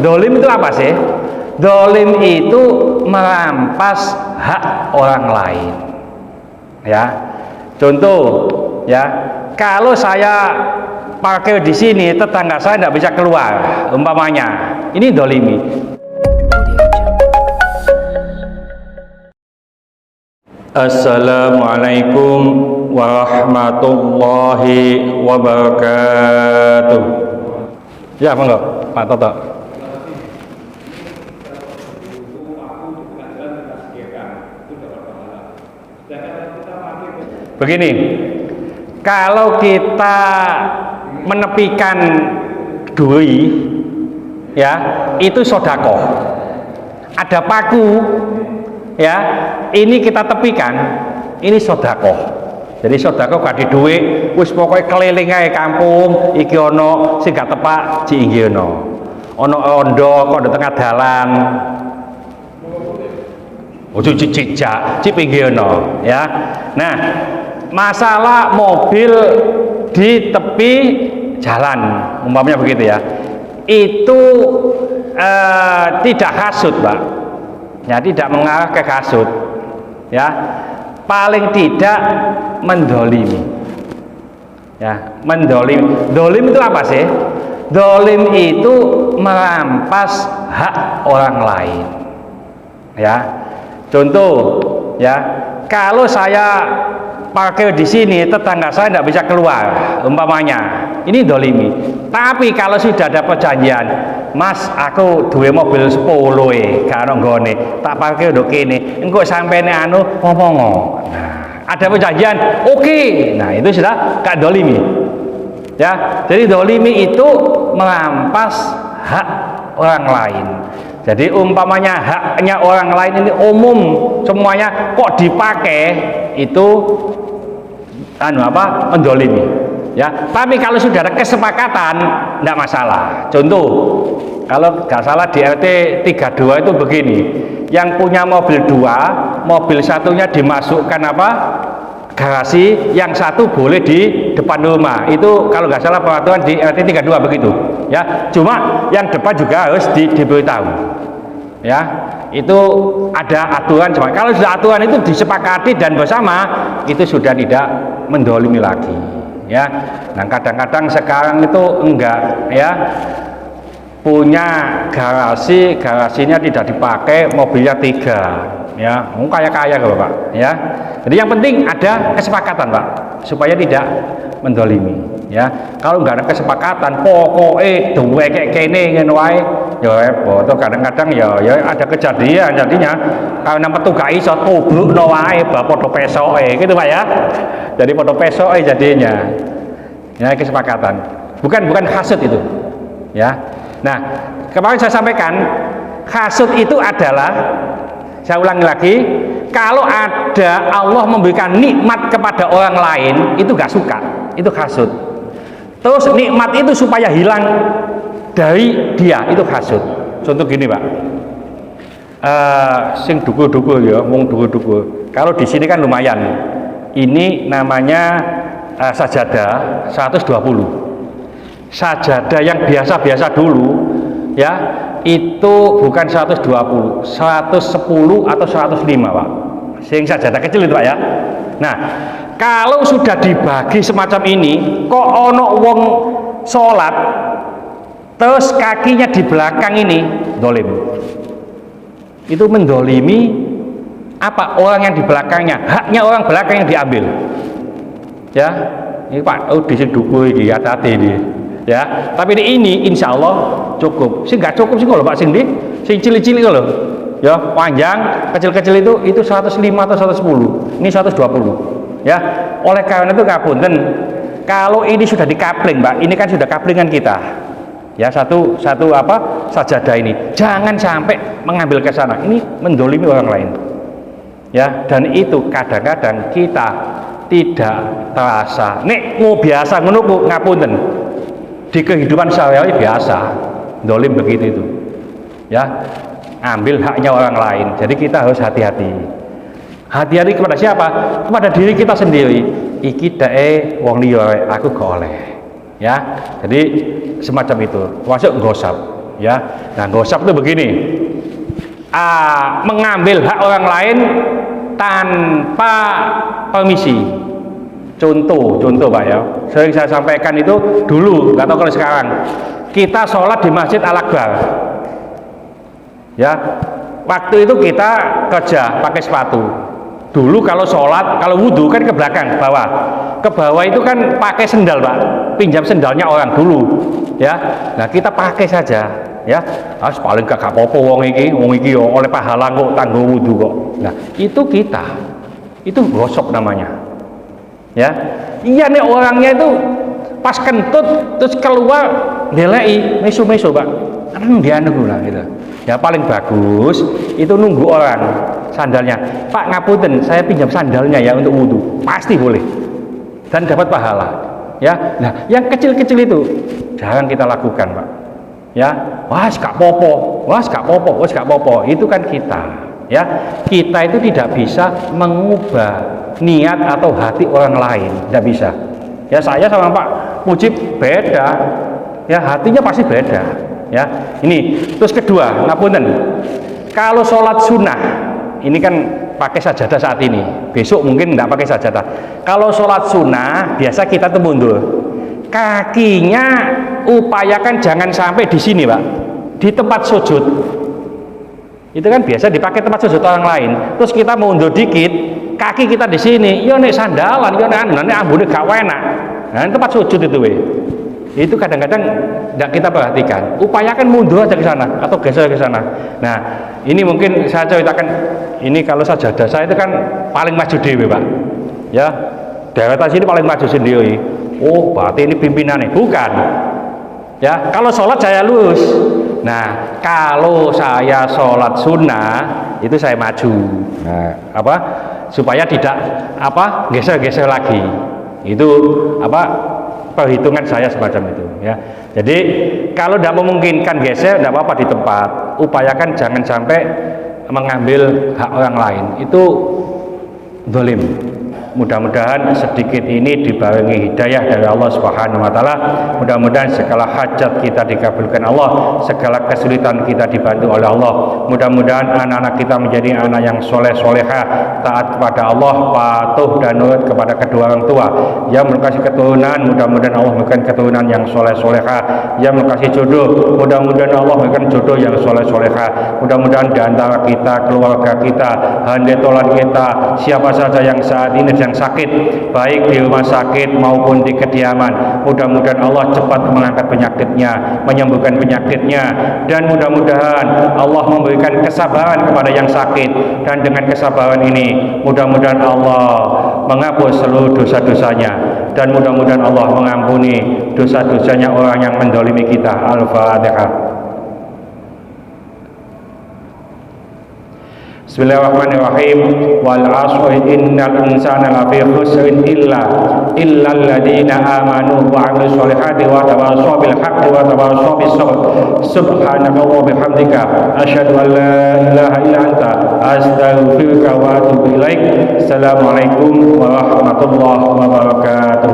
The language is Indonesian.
Dolim itu apa sih? Dolim itu merampas hak orang lain. Ya, contoh ya, kalau saya parkir di sini, tetangga saya tidak bisa keluar, umpamanya, ini dolimi. Assalamualaikum warahmatullahi wabarakatuh. Ya, monggo, Pak Toto. Begini, kalau kita menepikan duri, ya, itu sodakoh. Ada paku, ya, ini kita tepikan, ini sodakoh. Jadi sodakoh gak di duit, wis pokoknya keliling aja kampung, iki ono sing gak tepak, iki ono rondo kok di tengah dalan, ojo cicak, iki ono, ya. Nah, masalah mobil di tepi jalan, umpamanya begitu ya, itu tidak hasud, Pak. Ya, tidak mengarah ke hasud, ya, paling tidak mendolimi, ya, mendolimi. Dolim itu apa sih? Dolim itu merampas hak orang lain, ya. Contoh, ya, kalau saya parkir di sini, tetangga saya tidak bisa keluar, umpamanya, ini dolimi. Tapi kalau sudah ada perjanjian, Mas, aku duwe mobil 10 gak ono nggone, tak parkir nduk kene, engko sampene anu ngomong. Nah, ada perjanjian, oke. Nah, itu sudah gak dolimi. Ya, jadi dolimi itu merampas hak orang lain. Jadi umpamanya haknya orang lain ini umum semuanya, kok dipakai, itu mendolimi, ya. Tapi kalau sudah ada kesepakatan, tidak masalah. Contoh, kalau nggak salah di RT 32 itu begini, yang punya mobil 2, mobil satunya dimasukkan garasi, yang satu boleh di depan rumah. Itu kalau nggak salah peraturan di RT 32 begitu, ya. Cuma yang depan juga harus diberitahu, ya. Itu ada aturan. Cuma kalau sudah aturan itu disepakati dan bersama, itu sudah tidak mendolimi lagi, ya. Nah, kadang-kadang sekarang itu enggak, ya, punya garasinya tidak dipakai, mobilnya 3, ya, kaya-kaya ke Bapak, ya. Jadi yang penting ada kesepakatan, Pak, supaya tidak mendolimi, ya. Kalau nggak ada kesepakatan, pokoknya duwe kayak kene ngene wae, ya repot. Kadang-kadang ya ada kejadian, jadinya kalau nampak tuh gak iso tubrukno wae podo pesoke gitu, Pak, ya. Jadi podo pesoke jadinya, ya, kesepakatan, bukan hasud itu, ya. Nah, kemarin saya sampaikan, hasud itu adalah, saya ulangi lagi, kalau ada Allah memberikan nikmat kepada orang lain, itu gak suka, itu hasud. Terus nikmat itu supaya hilang dari dia, itu hasud. Contoh gini, Pak, sing dukur-dukur ya, wong dukur-dukur. Kalau di sini kan lumayan, ini namanya sajadah 120. Sajadah yang biasa-biasa dulu, ya, itu bukan 120, 110 atau 105, Pak. Sing sajadah kecil itu, Pak, ya. Nah, kalau sudah dibagi semacam ini, kok ono wong sholat terus kakinya di belakang ini, dolim. Itu mendolimi apa? Orang yang di belakangnya, haknya orang belakang yang diambil, ya. Ini, Pak, di sini duku ini, hati-hati ini, ya. Tapi ini insya Allah cukup. Sih nggak cukup sih kalau Pak, sing cili-cili kalau, ya, panjang kecil-kecil itu 105 atau 110, ini 120, ya. Oleh karena itu ngapunten, kalau ini sudah dikapling, Pak, ini kan sudah kaplingan kita, ya, satu sajadah ini, jangan sampai mengambil ke sana, ini mendolimi orang lain, ya. Dan itu kadang-kadang kita tidak terasa. Nek mau biasa ngono ngapunten, di kehidupan sehari-hari biasa dolim begitu itu, ya, ambil haknya orang lain. Jadi kita harus hati-hati. Hati-hati kepada siapa? Kepada diri kita sendiri. Iki dae wong liya, aku gak oleh, ya. Jadi semacam itu, termasuk gosap, ya. Nah, gosip itu begini, mengambil hak orang lain tanpa permisi. Contoh Pak ya, sering saya sampaikan itu dulu, nggak tahu kalau sekarang. Kita sholat di Masjid Al-Akbar, ya. Waktu itu kita kerja pakai sepatu. Dulu kalau sholat, kalau wudhu kan ke belakang, ke bawah. Ke bawah itu kan pakai sendal Pak, pinjam sendalnya orang dulu, ya. Nah kita pakai saja, ya. Paling gak apa-apa wong iki yo oleh pahala kok tanggung wudhu kok. Nah itu kita, itu gosok namanya, ya. Iya nih orangnya itu pas kentut terus keluar ndeleki mesu-mesu Pak, dia nunggu lah gitu. Ya paling bagus itu nunggu orang sandalnya, Pak ngapunten saya pinjam sandalnya ya untuk wudhu, pasti boleh dan dapat pahala, ya. Nah yang kecil-kecil itu jarang kita lakukan Pak, ya. Wah gak popo, itu kan kita, ya. Kita itu tidak bisa mengubah niat atau hati orang lain, tidak bisa, ya. Saya sama Pak Mujib beda, ya, hatinya pasti beda, ya. Ini terus kedua, ngapunten, kalau sholat sunnah ini kan pakai sajadah saat ini, besok mungkin tidak pakai sajadah. Kalau sholat sunnah biasa kita tuh mundur, kakinya upayakan jangan sampai di sini Pak, di tempat sujud itu kan biasa dipakai tempat sujud orang lain, terus kita mundur dikit, kaki kita di sini, yo nek sandalan, yo nek ambune gak enak. Nah tempat sujud itu kadang-kadang tidak kita perhatikan, upayakan mundur aja ke sana atau geser ke sana. Nah ini mungkin saya ceritakan, ini kalau sajadah saya itu kan paling maju dewe Pak, ya. Daerah sini paling maju sendiri. Oh berarti ini pimpinannya, bukan, ya. Kalau sholat saya lurus. Nah kalau saya sholat sunnah itu saya maju, nah supaya tidak geser-geser lagi, itu perhitungan saya semacam itu, ya. Jadi kalau tidak memungkinkan geser, tidak apa-apa di tempat, upayakan jangan sampai mengambil hak orang lain, itu zalim. Mudah-mudahan sedikit ini dibarengi hidayah dari Allah Subhanahu wa taala. Mudah-mudahan segala hajat kita dikabulkan Allah, segala kesulitan kita dibantu oleh Allah. Mudah-mudahan anak-anak kita menjadi anak yang soleh solehah, taat kepada Allah, patuh dan nurut kepada kedua orang tua. Yang mengasih keturunan, mudah-mudahan Allah memberikan keturunan yang soleh solehah. Yang mengasih jodoh, mudah-mudahan Allah memberikan jodoh yang soleh solehah. Mudah-mudahan di antara kita, keluarga kita, handetolan kita, siapa saja yang saat ini yang sakit, baik di rumah sakit maupun di kediaman, mudah-mudahan Allah cepat mengangkat penyakitnya, menyembuhkan penyakitnya, dan mudah-mudahan Allah memberikan kesabaran kepada yang sakit, dan dengan kesabaran ini mudah-mudahan Allah menghapus seluruh dosa-dosanya, dan mudah-mudahan Allah mengampuni dosa-dosanya orang yang mendolimi kita. Al-Fatihah. Bismillahirrahmanirrahim. Wal 'ashri innal insana lafi khusrin illa alladziina aamanu wa 'amilus sholihati wa tawassaw bil haqqi wa tawassaw bis sabr. Subhanaka wa bihamdika asyhadu an la ilaha illa anta astaghfiruka wa atubu ilaik. Assalamualaikum warahmatullahi wabarakatuh.